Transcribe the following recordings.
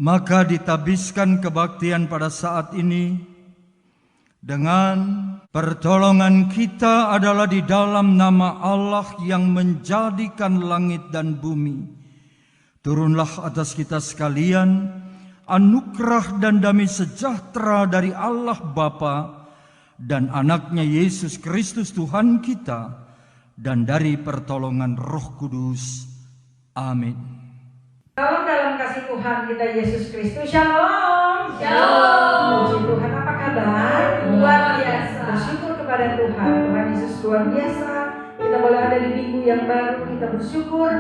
Maka ditabiskan kebaktian pada saat ini dengan pertolongan kita adalah di dalam nama Allah yang menjadikan langit dan bumi. Turunlah atas kita sekalian anugerah dan damai sejahtera dari Allah Bapa dan anaknya Yesus Kristus Tuhan kita, dan dari pertolongan Roh Kudus. Amin. Salam dalam kasih Tuhan kita Yesus Kristus. Shalom. Shalom. Puji Tuhan, apa kabar? Luar biasa. Bersyukur kepada Tuhan. Tuhan Yesus luar biasa. Kita boleh ada di minggu yang baru. Kita bersyukur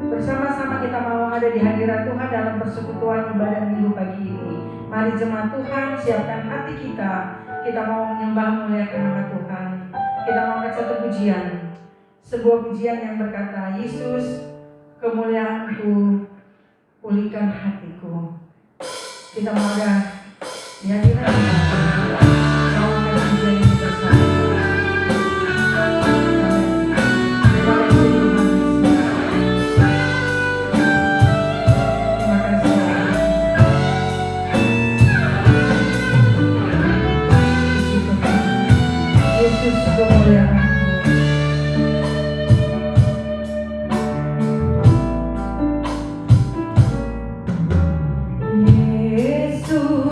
bersama-sama, kita mau ada di hadirat Tuhan dalam persekutuan ibadah minggu pagi ini. Mari jemaat Tuhan, siapkan hati kita. Kita mau menyembah muliakan nama Tuhan. Kita mau angkat satu pujian. Sebuah pujian yang berkata, Yesus, kemuliaanku, pulihkan hatiku. Kita mau ada di hadirat Tuhan. Mau angkat pujian ini bersama. Terima kasih Tuhan. Terima kasih. Yesus, kemuliaanku. Yesus,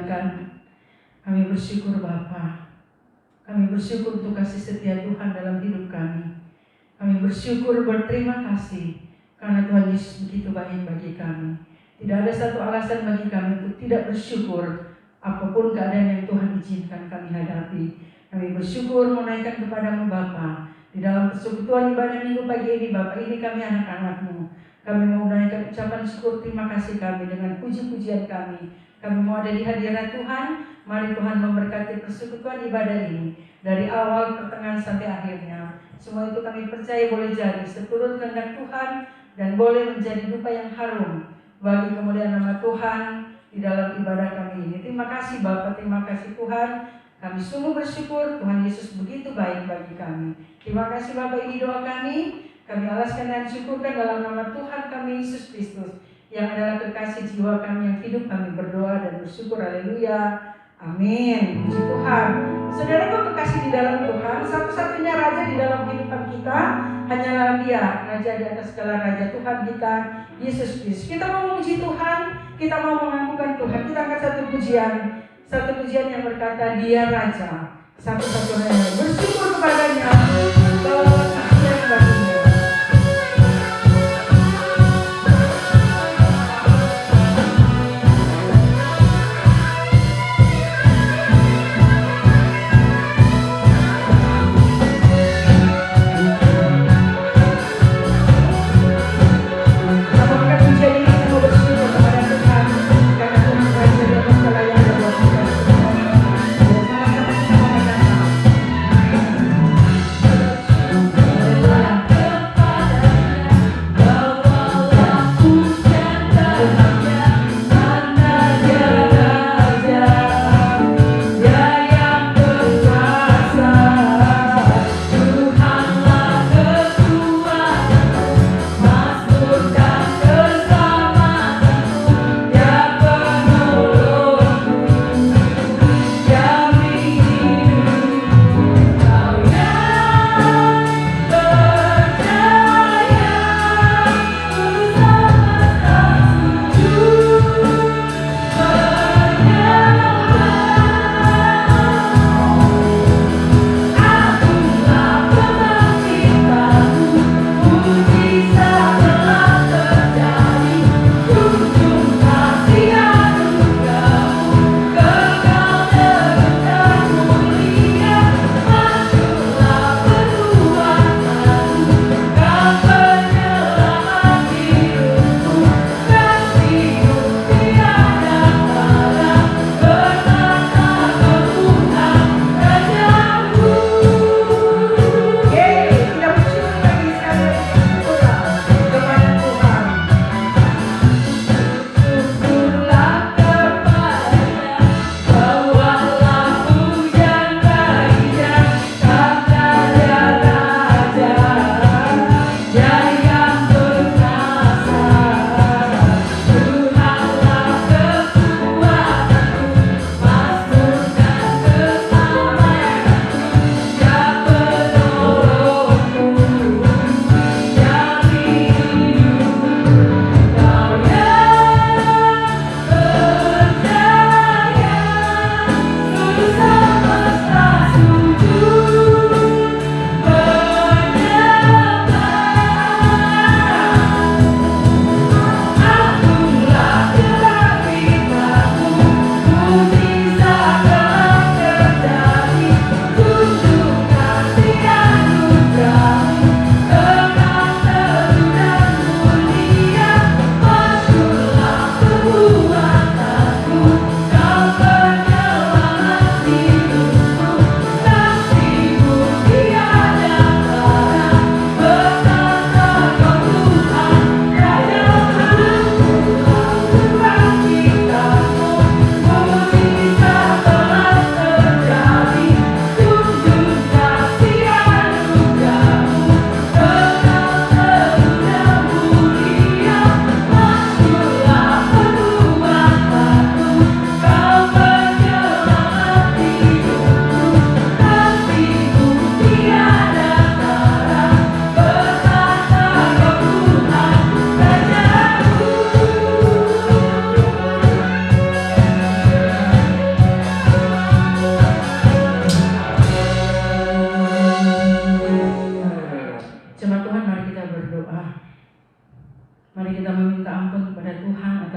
muliakan. Kami bersyukur Bapa. Kami bersyukur untuk kasih setia Tuhan dalam hidup kami. Kami bersyukur, berterima kasih karena Tuhan Yesus begitu baik bagi kami. Tidak ada satu alasan bagi kami untuk tidak bersyukur apapun keadaan yang Tuhan izinkan kami hadapi. Kami bersyukur menaikkan kepadamu Bapa. Di dalam persekutuan ibadah minggu pagi ini Bapa, ini kami anak-anak-Mu. Kami mau menaikkan ucapan syukur terima kasih kami dengan puji-pujian kami. Kami mau ada di hadirat Tuhan. Mari Tuhan memberkati persekutuan ibadah ini dari awal, pertengahan sampai akhirnya. Semua itu kami percaya boleh jadi seturut kehendak Tuhan dan boleh menjadi dupa yang harum bagi kemuliaan nama Tuhan di dalam ibadah kami ini. Terima kasih Bapa, terima kasih Tuhan. Kami sungguh bersyukur Tuhan Yesus begitu baik bagi kami. Terima kasih Bapa, ini doa kami. Kami alaskan dan syukurkan dalam nama Tuhan kami Yesus Kristus yang adalah kekasih jiwa kami yang hidup. Kami berdoa dan bersyukur. Haleluya. Amin. Puji Tuhan. Saudaraku kekasih di dalam Tuhan, satu-satunya raja di dalam kehidupan kita hanyalah Dia, raja di atas segala raja, Tuhan kita Yesus Kristus. Kita mau memuji Tuhan, kita mau mengakukan Tuhan. Kita angkat satu pujian yang berkata Dia raja, satu-satunya. Bersyukur kepadanya bahwa kasih baginya.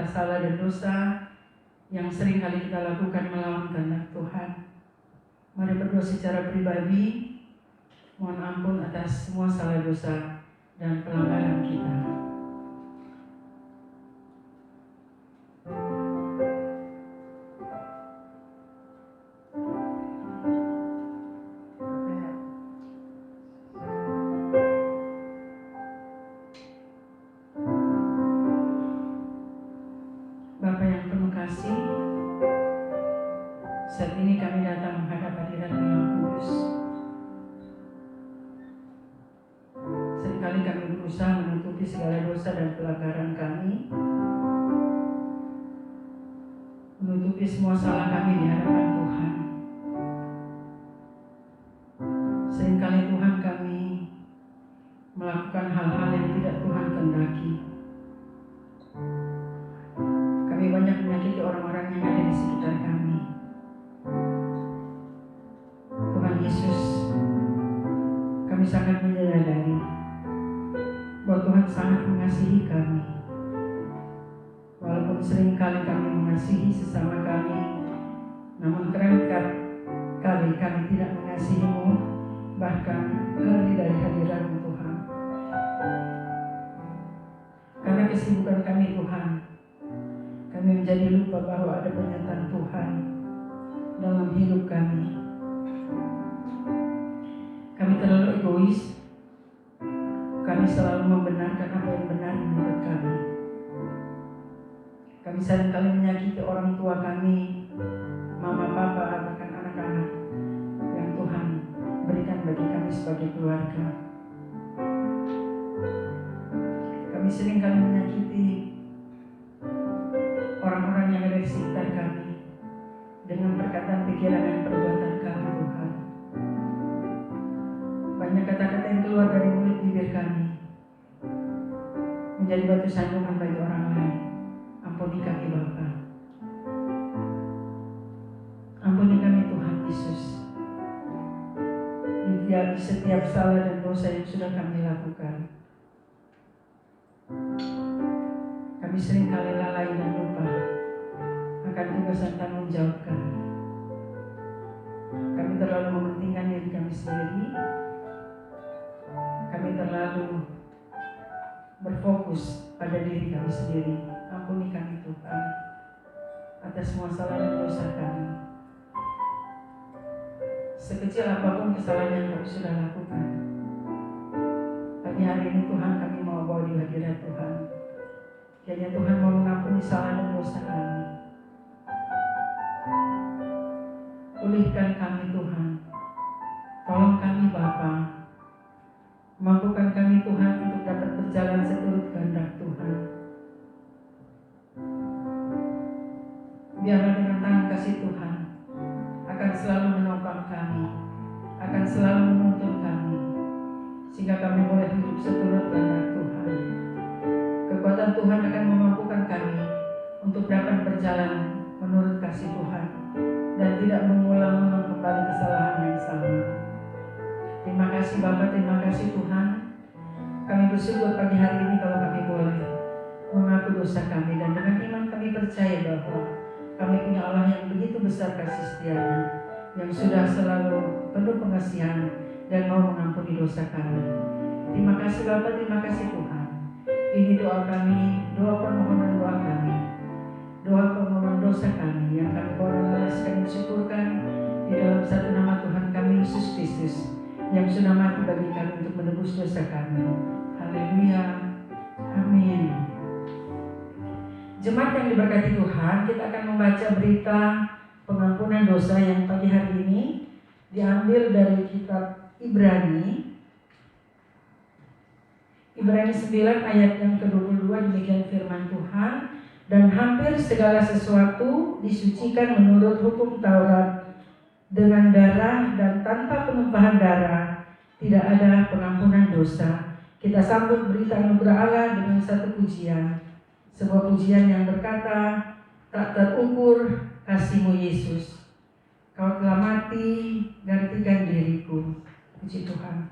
salah dan dosa yang sering kali kita lakukan melawan kehendak Tuhan. Mari berdoa secara pribadi, mohon ampun atas semua salah dosa dan pelanggaran kita. Bapa yang penuh kasih, saat ini kami datang menghadap hadirat-Mu yang kudus. Seringkali kami berusaha menutupi segala dosa dan pelanggaran kami, menutupi semua salah kami di hadapan Tuhan. Seringkali Tuhan kami melakukan hal-hal yang tidak Tuhan kehendaki. Kami banyak menyakiti orang-orang yang ada di sekitar kami. Tuhan Yesus, kami sangat menyadari bahwa Tuhan sangat mengasihi kami. Walaupun seringkali kami mengasihi sesama kami, namun kerangka kali kami tidak mengasihi-Mu, bahkan lari dari hadirat-Mu Tuhan. Karena kesibukan kami Tuhan, kami menjadi lupa bahwa ada penyertaan Tuhan dalam hidup kami. Kami terlalu egois. Kami selalu membenarkan apa yang benar menurut kami. Kami seringkali menyakiti orang tua kami, mama, papa, bahkan anak-anak yang Tuhan berikan bagi kami sebagai keluarga. Kami seringkali menyakiti orang-orang yang ada di sekitar kami dengan perkataan, pikiran, dan perbuatan kami Tuhan. Banyak kata-kata yang keluar dari mulut bibir kami menjadi batu sandungan bagi orang lain. Ampuni kami Bapa. Ampuni kami Tuhan Yesus di setiap salah dan dosa yang sudah kami lakukan. Kami seringkali lalai dan lupa akan tugas dan tanggung jawab kami. Kami terlalu mementingkan diri kami sendiri. Kami terlalu berfokus pada diri kami sendiri. Ampuni kami Tuhan atas semua salah dan dosa kami. Sekecil apapun kesalahan yang kami sudah lakukan, pagi hari ini Tuhan kami mau bawa di hadirat Tuhan. Kiranya Tuhan mau mengampuni salah dan dosa kami. Pulihkan kami Tuhan. Tolong kami Bapa. Mampukan kami Tuhan untuk dapat berjalan seturut kehendak Tuhan. Biarlah dengan tangan kasih Tuhan akan selalu menopang kami, akan selalu menuntun kami, sehingga kami boleh hidup seturut kehendak Tuhan. Kekuatan Tuhan akan memampukan kami untuk dapat berjalan menurut kasih Tuhan dan tidak mengulang kembali kesalahan yang sama. Terima kasih Bapa, terima kasih Tuhan. Kami bersyukur pagi hari ini kalau kami boleh mengaku dosa kami, dan dengan iman kami percaya bahwa kami punya Allah yang begitu besar kasih setianya, yang sudah selalu penuh pengasihan dan mau mengampuni dosa kami. Terima kasih Bapa, terima kasih Tuhan. Ini doa kami, doa permohonan doa kami, doa permohonan dosa kami yang kami boleh kami syukurkan di dalam satu nama Tuhan kami Yesus Kristus, yang sudah mati bagi kami untuk menebus dosa kami. Haleluya. Amin. Jemaat yang diberkati Tuhan, kita akan membaca berita pengampunan dosa yang pagi hari ini diambil dari kitab Ibrani. Ibrani 9 ayat yang ke-22, demikian firman Tuhan. Dan hampir segala sesuatu disucikan menurut hukum Taurat dengan darah, dan tanpa penumpahan darah tidak ada pengampunan dosa. Kita sambut berita anugerah Allah dengan satu pujian, sebuah pujian yang berkata, tak terukur kasih-Mu Yesus, Kau telah mati gantikan diriku. Puji Tuhan.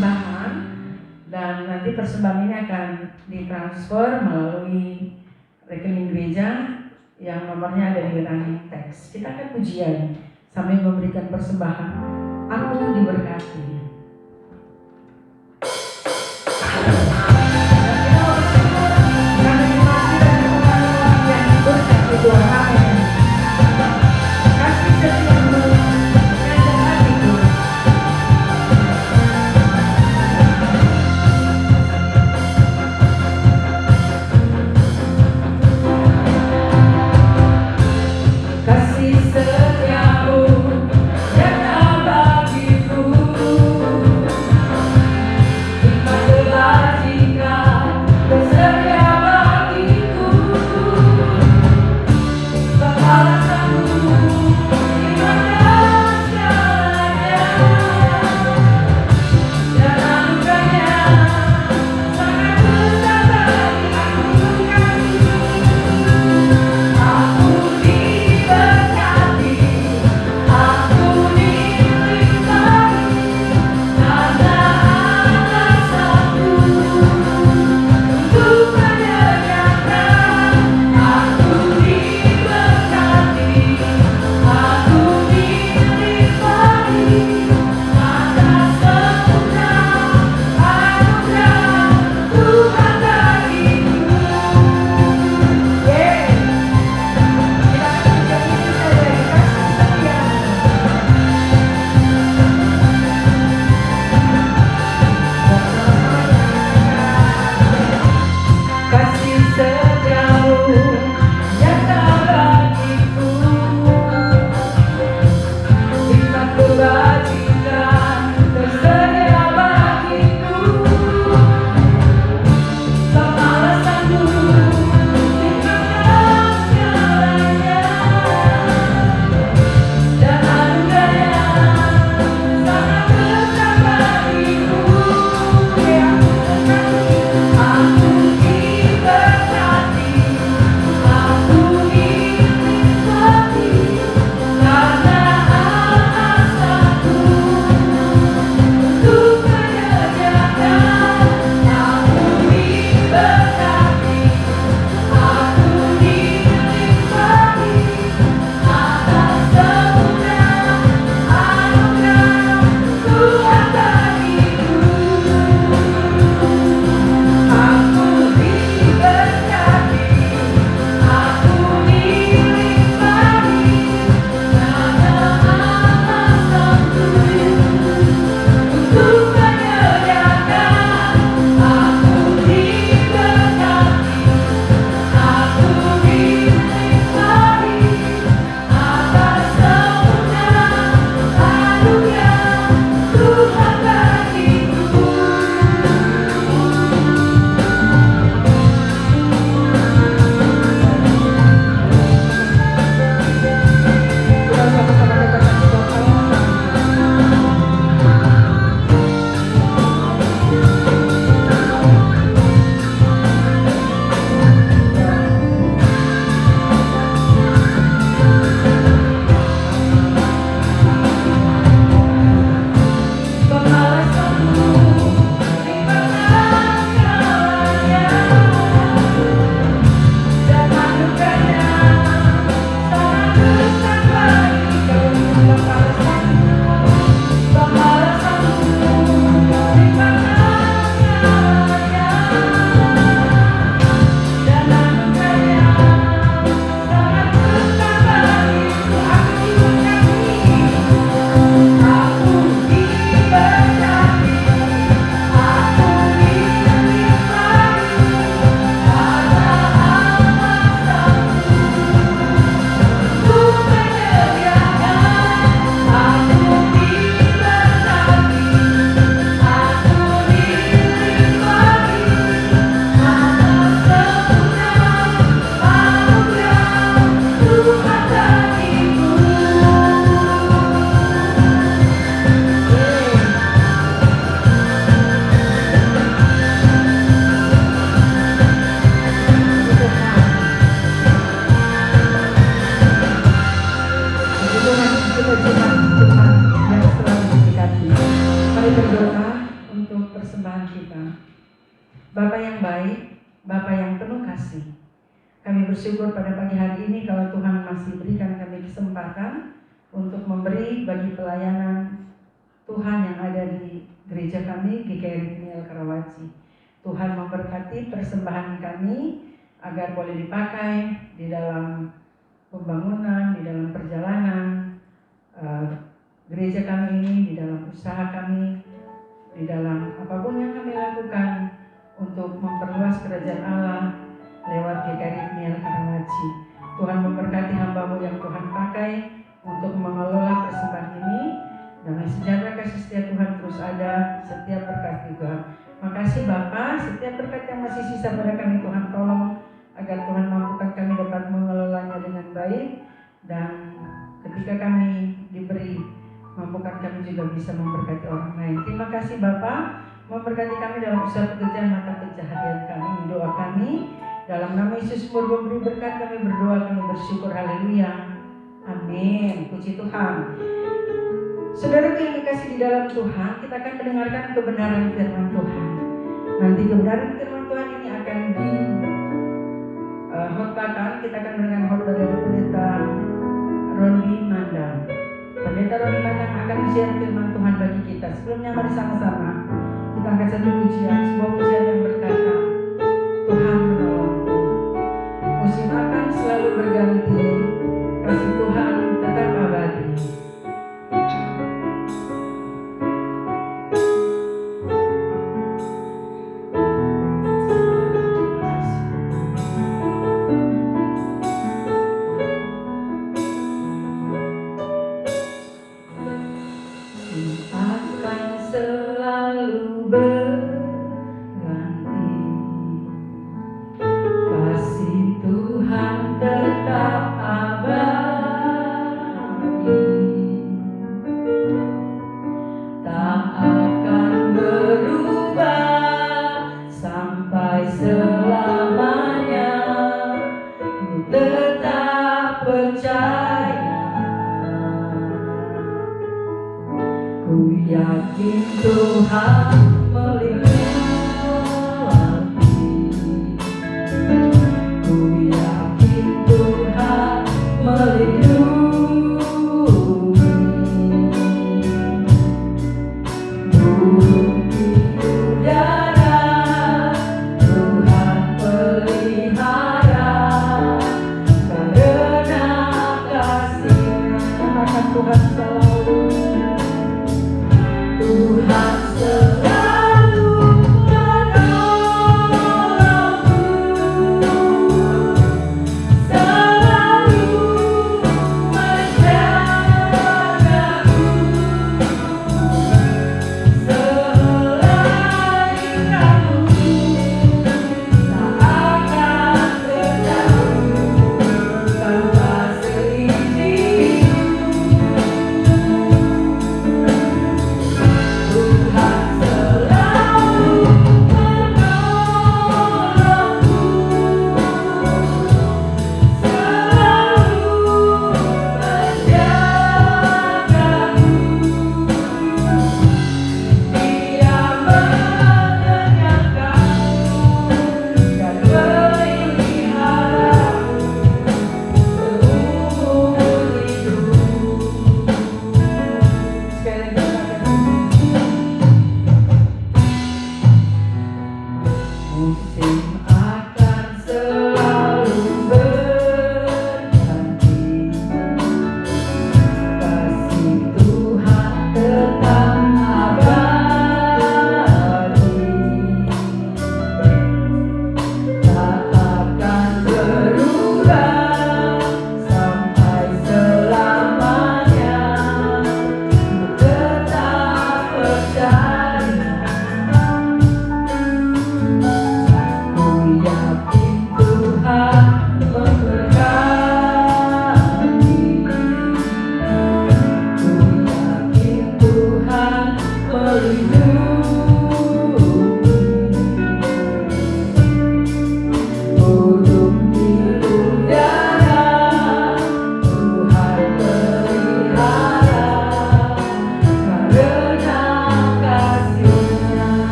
persembahan, dan nanti persembahan ini akan ditransfer melalui rekening gereja yang nomornya ada di running text. Kita akan pujian sambil memberikan persembahan. Aku diberkati. Tuhan, amin. Kasih setiamu yang hatiku. Kasih setiamu yang bagiku, hikmat kebajikan bersedia bagiku. untuk persembahan kita. Bapa yang baik, Bapa yang penuh kasih, kami bersyukur pada pagi hari ini kalau Tuhan masih berikan kami kesempatan untuk memberi bagi pelayanan Tuhan yang ada di gereja kami, GKRI Pniel Karawaci. Tuhan memberkati persembahan kami agar boleh dipakai di dalam pembangunan, di dalam perjalanan gereja kami ini, di dalam usaha kami, di dalam apapun yang kami lakukan untuk memperluas kerajaan Allah lewat GKRI Pniel Karawaci. Tuhan memberkati hamba-Mu yang Tuhan pakai untuk mengelola persembahan ini. Damai sejahtera kasih setia Tuhan terus ada, setiap berkat juga. Makasih Bapa, setiap berkat yang masih sisa pada kami Tuhan tolong agar Tuhan mampukan kami dapat mengelolanya dengan baik, dan ketika kami diberi, mampukan kami juga bisa memberkati orang lain. Terima kasih Bapa, memberkati kami dalam usaha pekerjaan mata pencaharian kami. Doa kami dalam nama Yesus memberi berkat, kami berdoa, kami bersyukur, haleluya, amin. Puji Tuhan. Saudara yang dikasih di dalam Tuhan, kita akan mendengarkan kebenaran firman Tuhan. Nanti kebenaran firman Tuhan ini akan khotbahkan. Kita akan mendengar khotbah dari Pendeta Roni Mandang. Pendeta Roni Mandang akan share firman Tuhan bagi kita. Sebelumnya mari sama-sama kita angkat satu pujian, sebuah pujian yang berkata, Tuhan menolongku. Musim akan selalu berganti, kasih Tuhan tetap abadi. Yakin Tuhan melihat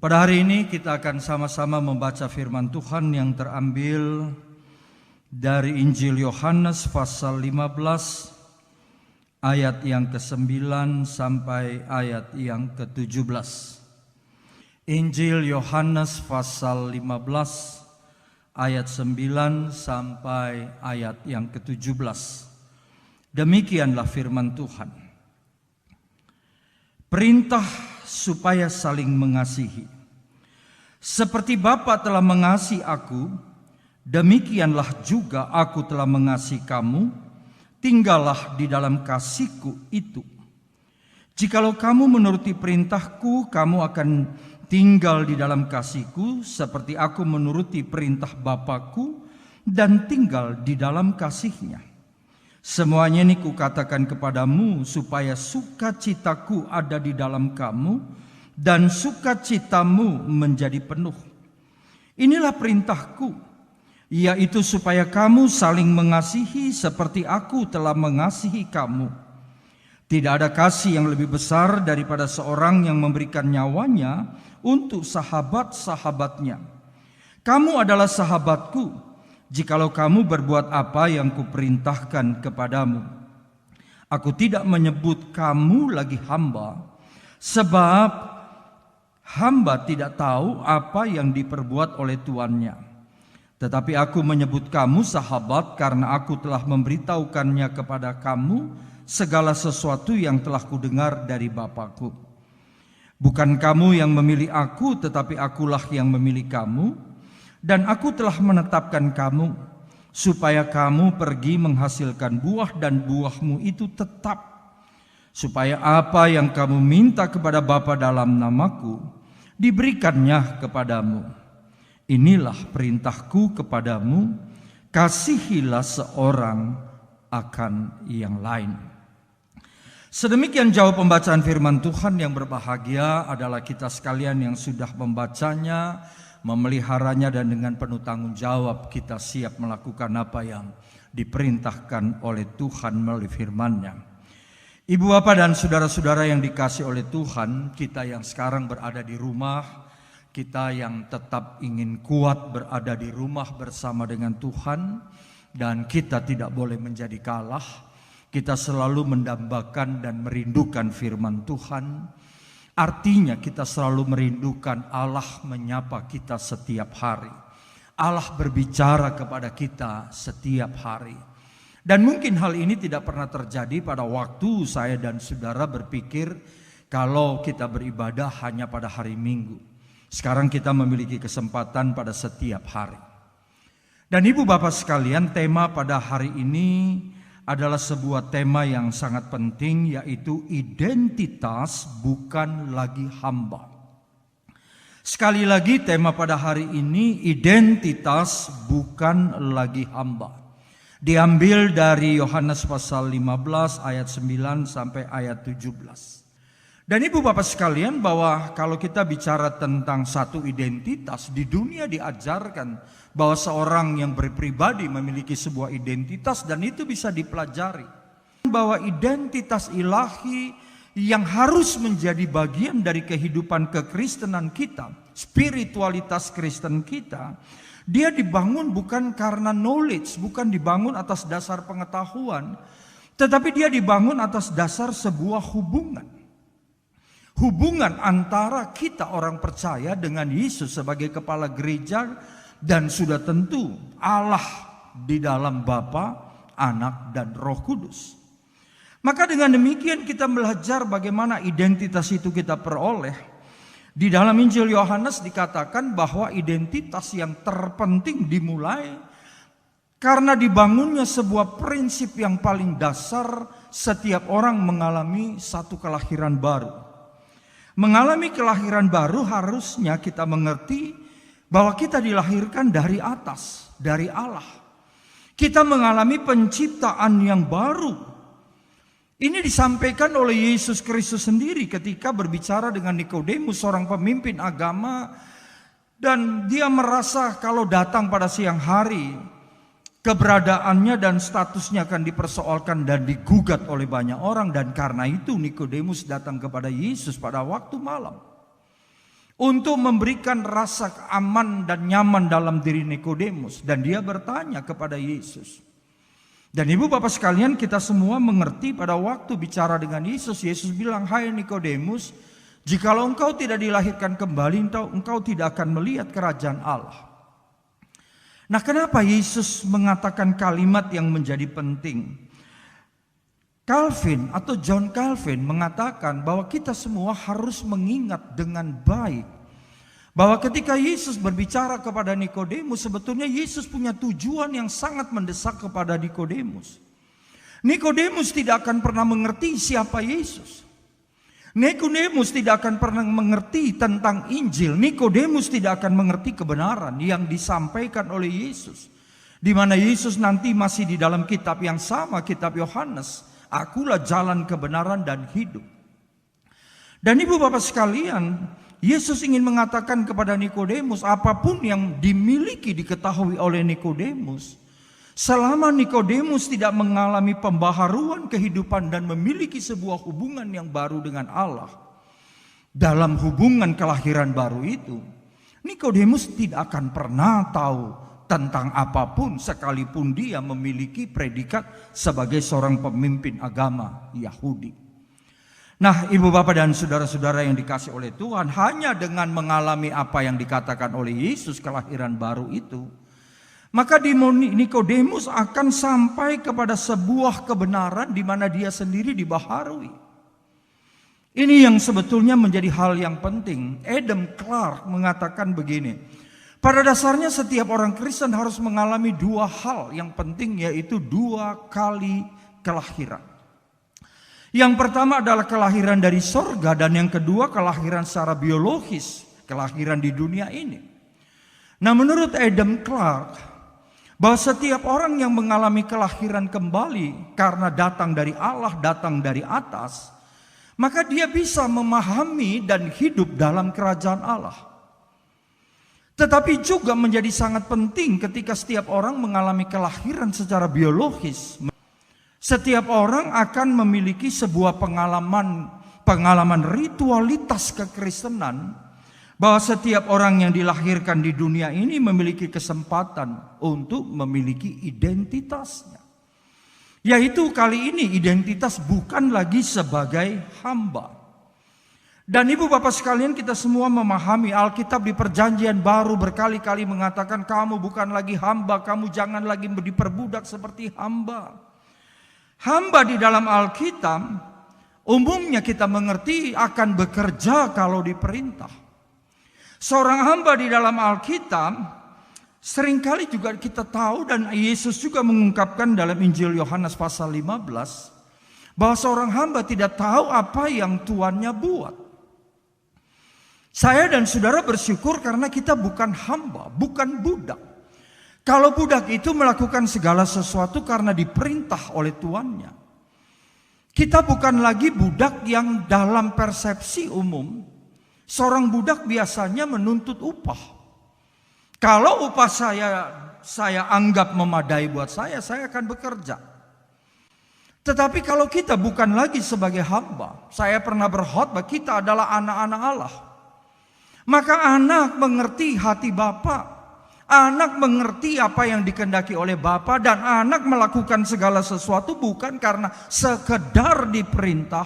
Pada hari ini kita akan sama-sama membaca firman Tuhan yang terambil dari Injil Yohanes pasal 15 ayat yang ke-9 sampai ayat yang ke-17. Injil Yohanes pasal 15 ayat 9 sampai ayat yang ke-17. Demikianlah firman Tuhan. Perintah supaya saling mengasihi. Seperti Bapa telah mengasihi aku, demikianlah juga aku telah mengasihi kamu. Tinggallah di dalam kasihku itu. Jikalau kamu menuruti perintahku, kamu akan tinggal di dalam kasihku, seperti aku menuruti perintah Bapakku dan tinggal di dalam kasihnya. Semuanya ini kukatakan kepadamu, supaya sukacitaku ada di dalam kamu, dan sukacitamu menjadi penuh. Inilah perintahku, yaitu supaya kamu saling mengasihi seperti aku telah mengasihi kamu. Tidak ada kasih yang lebih besar daripada seorang yang memberikan nyawanya untuk sahabat-sahabatnya. Kamu adalah sahabatku, jikalau kamu berbuat apa yang kuperintahkan kepadamu. Aku tidak menyebut kamu lagi hamba, sebab hamba tidak tahu apa yang diperbuat oleh tuannya. Tetapi aku menyebut kamu sahabat karena aku telah memberitahukannya kepada kamu segala sesuatu yang telah kudengar dari Bapakku. Bukan kamu yang memilih aku, tetapi akulah yang memilih kamu. Dan aku telah menetapkan kamu, supaya kamu pergi menghasilkan buah dan buahmu itu tetap. Supaya apa yang kamu minta kepada Bapa dalam namaku, diberikannya kepadamu. Inilah perintahku kepadamu, kasihilah seorang akan yang lain. Sedemikian jauh pembacaan firman Tuhan. Yang berbahagia adalah kita sekalian yang sudah membacanya, memeliharanya, dan dengan penuh tanggung jawab kita siap melakukan apa yang diperintahkan oleh Tuhan melalui firman-Nya. Ibu bapak dan saudara-saudara yang dikasihi oleh Tuhan, kita yang sekarang berada di rumah, kita yang tetap ingin kuat berada di rumah bersama dengan Tuhan, dan kita tidak boleh menjadi kalah. Kita selalu mendambakan dan merindukan firman Tuhan. Artinya kita selalu merindukan Allah menyapa kita setiap hari. Allah berbicara kepada kita setiap hari. Dan mungkin hal ini tidak pernah terjadi pada waktu saya dan saudara berpikir kalau kita beribadah hanya pada hari Minggu. Sekarang kita memiliki kesempatan pada setiap hari. Dan ibu bapak sekalian, tema pada hari ini adalah sebuah tema yang sangat penting, yaitu identitas bukan lagi hamba. Sekali lagi tema pada hari ini, identitas bukan lagi hamba. Diambil dari Yohanes pasal 15 ayat 9 sampai ayat 17. Dan ibu bapak sekalian, bahwa kalau kita bicara tentang satu identitas, di dunia diajarkan bahwa seorang yang berpribadi memiliki sebuah identitas, dan itu bisa dipelajari. Bahwa identitas ilahi yang harus menjadi bagian dari kehidupan kekristenan kita, spiritualitas Kristen kita, dia dibangun bukan karena knowledge, bukan dibangun atas dasar pengetahuan, tetapi dia dibangun atas dasar sebuah hubungan. Hubungan antara kita orang percaya dengan Yesus sebagai kepala gereja, dan sudah tentu Allah di dalam Bapa, Anak, dan Roh Kudus. Maka dengan demikian kita belajar bagaimana identitas itu kita peroleh. Di dalam Injil Yohanes dikatakan bahwa identitas yang terpenting dimulai karena dibangunnya sebuah prinsip yang paling dasar. Setiap orang mengalami satu kelahiran baru. Mengalami kelahiran baru harusnya kita mengerti bahwa kita dilahirkan dari atas, dari Allah. Kita mengalami penciptaan yang baru. Ini disampaikan oleh Yesus Kristus sendiri ketika berbicara dengan Nikodemus, seorang pemimpin agama. Dan dia merasa kalau datang pada siang hari, keberadaannya dan statusnya akan dipersoalkan dan digugat oleh banyak orang. Dan karena itu Nikodemus datang kepada Yesus pada waktu malam. untuk memberikan rasa aman dan nyaman dalam diri Nikodemus. Dan dia bertanya kepada Yesus. Dan ibu bapak sekalian, kita semua mengerti pada waktu bicara dengan Yesus, Yesus bilang, "Hai Nikodemus, jikalau engkau tidak dilahirkan kembali, engkau tidak akan melihat kerajaan Allah." Nah, kenapa Yesus mengatakan kalimat yang menjadi penting? Calvin atau John Calvin mengatakan bahwa kita semua harus mengingat dengan baik bahwa ketika Yesus berbicara kepada Nikodemus, sebetulnya Yesus punya tujuan yang sangat mendesak kepada Nikodemus. Nikodemus tidak akan pernah mengerti siapa Yesus. Nikodemus tidak akan pernah mengerti tentang Injil. Nikodemus tidak akan mengerti kebenaran yang disampaikan oleh Yesus, di mana Yesus nanti masih di dalam kitab yang sama, kitab Yohanes. Akulah jalan kebenaran dan hidup. Dan ibu bapak sekalian, Yesus ingin mengatakan kepada Nikodemus, apapun yang dimiliki diketahui oleh Nikodemus, selama Nikodemus tidak mengalami pembaharuan kehidupan dan memiliki sebuah hubungan yang baru dengan Allah, dalam hubungan kelahiran baru itu, Nikodemus tidak akan pernah tahu tentang apapun sekalipun dia memiliki predikat sebagai seorang pemimpin agama Yahudi. Nah, ibu bapak dan saudara-saudara yang dikasih oleh Tuhan, hanya dengan mengalami apa yang dikatakan oleh Yesus kelahiran baru itu, maka Nikodemus akan sampai kepada sebuah kebenaran di mana dia sendiri dibaharui. Ini yang sebetulnya menjadi hal yang penting. Adam Clarke mengatakan begini, pada dasarnya setiap orang Kristen harus mengalami dua hal yang penting, yaitu dua kali kelahiran. Yang pertama adalah kelahiran dari sorga, dan yang kedua kelahiran secara biologis, kelahiran di dunia ini. Nah, menurut Adam Clarke, bahwa setiap orang yang mengalami kelahiran kembali karena datang dari Allah, datang dari atas, maka dia bisa memahami dan hidup dalam kerajaan Allah. Tetapi juga menjadi sangat penting ketika setiap orang mengalami kelahiran secara biologis. Setiap orang akan memiliki sebuah pengalaman ritualitas kekristenan, bahwa setiap orang yang dilahirkan di dunia ini memiliki kesempatan untuk memiliki identitasnya. Yaitu kali ini identitas bukan lagi sebagai hamba. Dan ibu bapak sekalian, kita semua memahami Alkitab di perjanjian baru berkali-kali mengatakan kamu bukan lagi hamba, kamu jangan lagi diperbudak seperti hamba. Hamba di dalam Alkitab umumnya kita mengerti akan bekerja kalau diperintah. Seorang hamba di dalam Alkitab seringkali juga kita tahu, dan Yesus juga mengungkapkan dalam Injil Yohanes pasal 15, bahwa seorang hamba tidak tahu apa yang tuannya buat. Saya dan saudara bersyukur karena kita bukan hamba, bukan budak. Kalau budak itu melakukan segala sesuatu karena diperintah oleh tuannya. Kita bukan lagi budak yang dalam persepsi umum, seorang budak biasanya menuntut upah. Kalau upah saya anggap memadai buat saya akan bekerja. Tetapi kalau kita bukan lagi sebagai hamba, saya pernah berkhotbah, kita adalah anak-anak Allah. Maka anak mengerti hati Bapa, anak mengerti apa yang dikehendaki oleh Bapa, dan anak melakukan segala sesuatu bukan karena sekedar diperintah,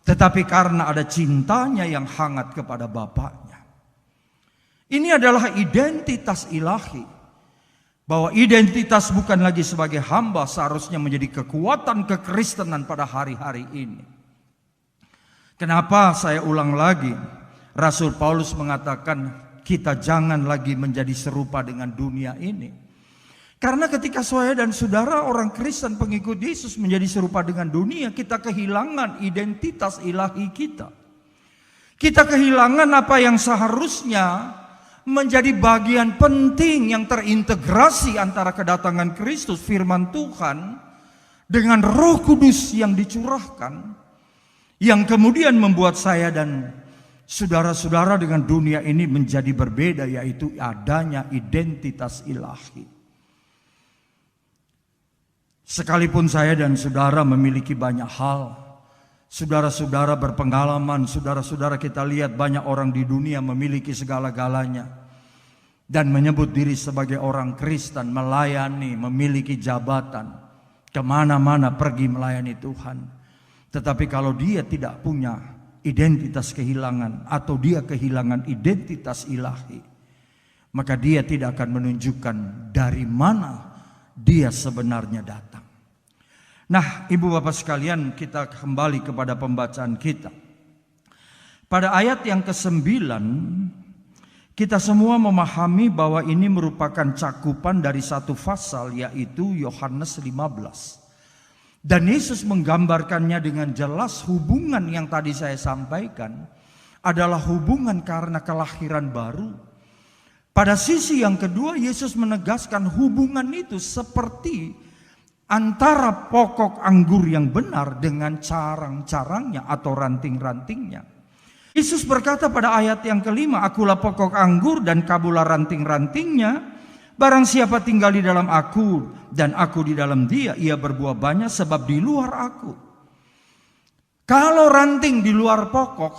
tetapi karena ada cintanya yang hangat kepada Bapaknya. Ini adalah identitas ilahi, bahwa identitas bukan lagi sebagai hamba seharusnya menjadi kekuatan kekristenan pada hari-hari ini. Kenapa saya ulang lagi? Rasul Paulus mengatakan kita jangan lagi menjadi serupa dengan dunia ini. Karena ketika saya dan saudara orang Kristen pengikut Yesus menjadi serupa dengan dunia, kita kehilangan identitas ilahi kita. Kita kehilangan apa yang seharusnya menjadi bagian penting yang terintegrasi antara kedatangan Kristus, firman Tuhan, dengan Roh Kudus yang dicurahkan, yang kemudian membuat saya dan saudara-saudara dengan dunia ini menjadi berbeda, yaitu adanya identitas ilahi. Sekalipun saya dan saudara memiliki banyak hal, Saudara-saudara berpengalaman, saudara-saudara kita lihat banyak orang di dunia memiliki segala-galanya dan menyebut diri sebagai orang Kristen, melayani, memiliki jabatan, kemana-mana pergi melayani Tuhan. Tetapi kalau dia tidak punya identitas kehilangan atau dia kehilangan identitas ilahi, maka dia tidak akan menunjukkan dari mana dia sebenarnya datang. Nah, ibu bapak sekalian, kita kembali kepada pembacaan kita. Pada ayat yang ke-9, kita semua memahami bahwa ini merupakan cakupan dari satu pasal, yaitu Yohanes 15. Dan Yesus menggambarkannya dengan jelas. Hubungan yang tadi saya sampaikan adalah hubungan karena kelahiran baru. Pada sisi yang kedua, Yesus menegaskan hubungan itu seperti antara pokok anggur yang benar dengan carang-carangnya atau ranting-rantingnya. Yesus berkata pada ayat yang ke-5, akulah pokok anggur dan kamulah ranting-rantingnya. Barang siapa tinggal di dalam aku dan aku di dalam dia, ia berbuah banyak sebab di luar aku. Kalau ranting di luar pokok,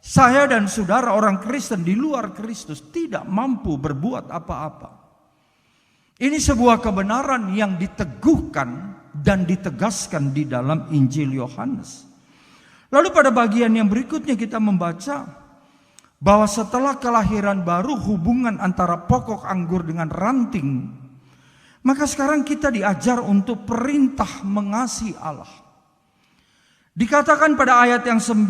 saya dan saudara orang Kristen di luar Kristus tidak mampu berbuat apa-apa. Ini sebuah kebenaran yang diteguhkan dan ditegaskan di dalam Injil Yohanes. Lalu pada bagian yang berikutnya kita membaca bahwa setelah kelahiran baru, hubungan antara pokok anggur dengan ranting, maka sekarang kita diajar untuk perintah mengasihi Allah. Dikatakan pada ayat yang 9,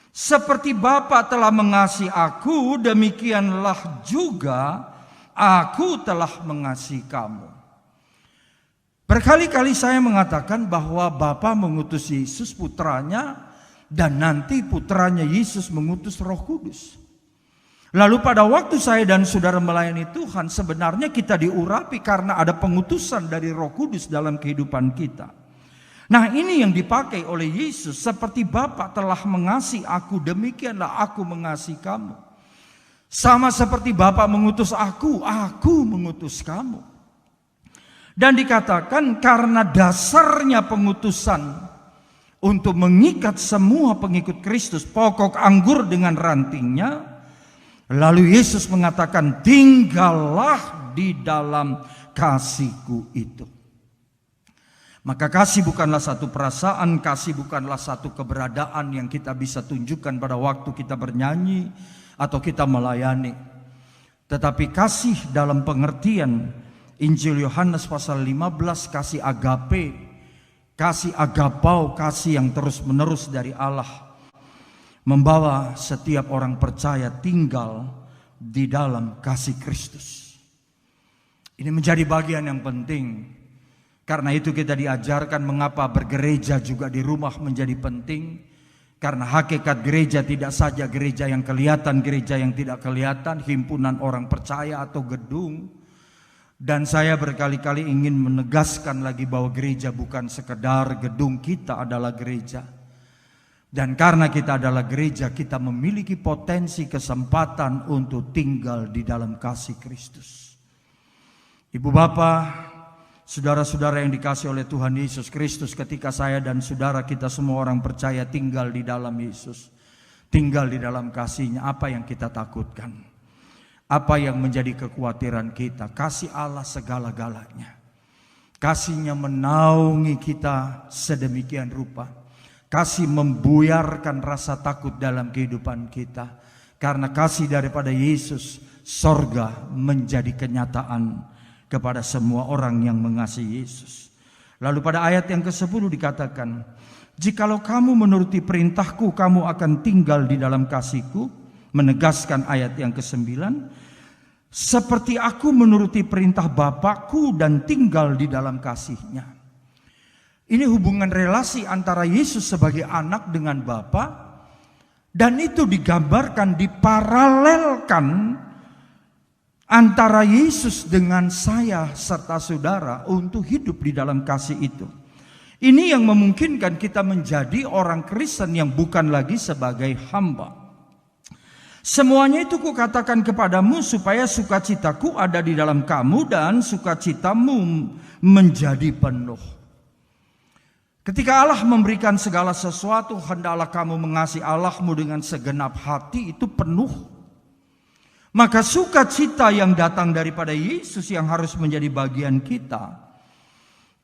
seperti Bapa telah mengasihi aku, demikianlah juga aku telah mengasihi kamu. Berkali-kali saya mengatakan bahwa Bapa mengutus Yesus putranya, dan nanti putranya Yesus mengutus Roh Kudus. Lalu pada waktu saya dan saudara melayani Tuhan, sebenarnya kita diurapi karena ada pengutusan dari Roh Kudus dalam kehidupan kita. Nah, ini yang dipakai oleh Yesus, seperti Bapa telah mengasihi aku, demikianlah aku mengasihi kamu. Sama seperti Bapa mengutus aku mengutus kamu. Dan dikatakan karena dasarnya pengutusan untuk mengikat semua pengikut Kristus, pokok anggur dengan rantingnya. Lalu Yesus mengatakan, tinggallah di dalam kasih-Ku itu. Maka kasih bukanlah satu perasaan, kasih bukanlah satu keberadaan yang kita bisa tunjukkan pada waktu kita bernyanyi atau kita melayani. Tetapi kasih dalam pengertian Injil Yohanes pasal 15, kasih agape, kasih agapau, kasih yang terus-menerus dari Allah, membawa setiap orang percaya tinggal di dalam kasih Kristus. Ini menjadi bagian yang penting. Karena itu kita diajarkan mengapa bergereja juga di rumah menjadi penting. Karena hakikat gereja tidak saja gereja yang kelihatan, gereja yang tidak kelihatan, himpunan orang percaya atau gedung. Dan saya berkali-kali ingin menegaskan lagi bahwa gereja bukan sekedar gedung, kita adalah gereja. Dan karena kita adalah gereja, kita memiliki potensi kesempatan untuk tinggal di dalam kasih Kristus. Ibu bapak, saudara-saudara yang dikasihi oleh Tuhan Yesus Kristus, ketika saya dan saudara kita semua orang percaya tinggal di dalam Yesus, tinggal di dalam kasih-Nya, apa yang kita takutkan? Apa yang menjadi kekhawatiran kita? Kasih Allah segala-galanya. Kasih-Nya menaungi kita sedemikian rupa. Kasih membuyarkan rasa takut dalam kehidupan kita. Karena kasih daripada Yesus, sorga menjadi kenyataan kepada semua orang yang mengasihi Yesus. Lalu pada ayat yang ke-10 dikatakan, jikalau kamu menuruti perintahku, kamu akan tinggal di dalam kasih-Ku. Menegaskan ayat yang ke-9, seperti aku menuruti perintah Bapakku dan tinggal di dalam kasih-Nya. Ini hubungan relasi antara Yesus sebagai anak dengan Bapa, dan itu digambarkan, diparalelkan antara Yesus dengan saya serta saudara untuk hidup di dalam kasih itu. Ini yang memungkinkan kita menjadi orang Kristen yang bukan lagi sebagai hamba. Semuanya itu kukatakan kepadamu supaya sukacitaku ada di dalam kamu dan sukacitamu menjadi penuh. Ketika Allah memberikan segala sesuatu, hendaklah kamu mengasihi Allahmu dengan segenap hati, itu penuh. Maka sukacita yang datang daripada Yesus yang harus menjadi bagian kita.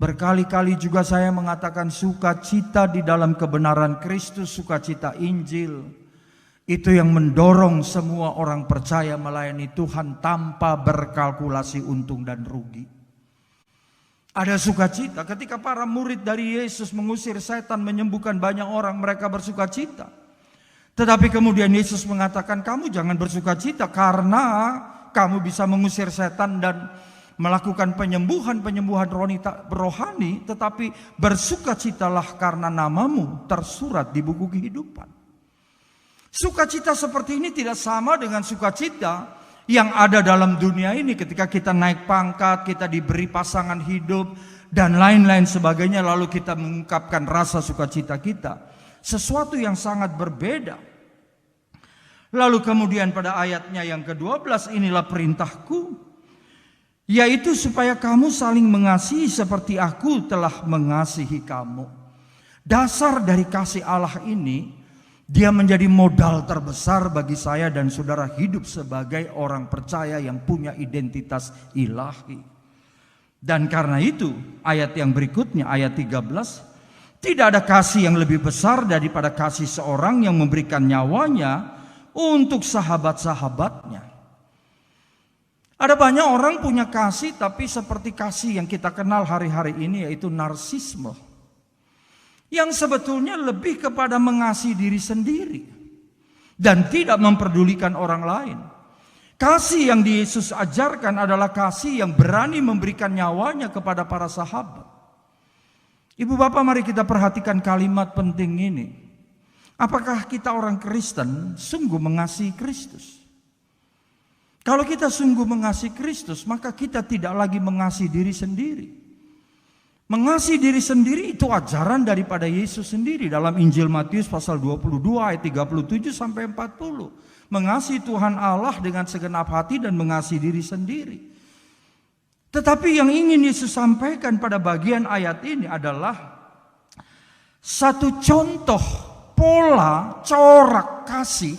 Berkali-kali juga saya mengatakan sukacita di dalam kebenaran Kristus, sukacita Injil. Itu yang mendorong semua orang percaya melayani Tuhan tanpa berkalkulasi untung dan rugi. Ada sukacita ketika para murid dari Yesus mengusir setan, menyembuhkan banyak orang, mereka bersukacita. Tetapi kemudian Yesus mengatakan, kamu jangan bersukacita karena kamu bisa mengusir setan dan melakukan penyembuhan rohani, tetapi bersukacitalah karena namamu tersurat di buku kehidupan. Sukacita seperti ini tidak sama dengan sukacita yang ada dalam dunia ini ketika kita naik pangkat, kita diberi pasangan hidup, dan lain-lain sebagainya, lalu kita mengungkapkan rasa sukacita kita. Sesuatu yang sangat berbeda. Lalu kemudian pada ayatnya yang ke-12, inilah perintahku, yaitu supaya kamu saling mengasihi seperti aku telah mengasihi kamu. Dasar dari kasih Allah ini, dia menjadi modal terbesar bagi saya dan saudara hidup sebagai orang percaya yang punya identitas ilahi. Dan karena itu ayat yang berikutnya, ayat 13, tidak ada kasih yang lebih besar daripada kasih seorang yang memberikan nyawanya untuk sahabat-sahabatnya. Ada banyak orang punya kasih, tapi seperti kasih yang kita kenal hari-hari ini, yaitu narsisme. Yang sebetulnya lebih kepada mengasihi diri sendiri dan tidak memperdulikan orang lain. Kasih yang Yesus ajarkan adalah kasih yang berani memberikan nyawanya kepada para sahabat. Ibu bapak, mari kita perhatikan kalimat penting ini. Apakah kita orang Kristen sungguh mengasihi Kristus? Kalau kita sungguh mengasihi Kristus, maka kita tidak lagi mengasihi diri sendiri. Mengasihi diri sendiri itu ajaran daripada Yesus sendiri dalam Injil Matius pasal 22 ayat 37 sampai 40. Mengasihi Tuhan Allah dengan segenap hati dan mengasihi diri sendiri. Tetapi yang ingin Yesus sampaikan pada bagian ayat ini adalah satu contoh pola corak kasih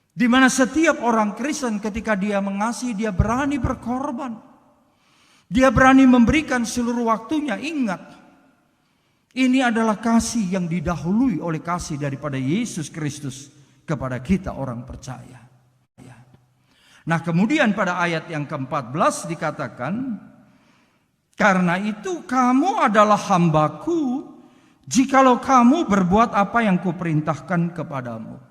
di mana setiap orang Kristen ketika dia mengasihi, dia berani berkorban. Dia berani memberikan seluruh waktunya. Ingat, ini adalah kasih yang didahului oleh kasih daripada Yesus Kristus kepada kita orang percaya. Nah, kemudian pada ayat yang ke-14 dikatakan, karena itu kamu adalah hambaku, jikalau kamu berbuat apa yang kuperintahkan kepadamu.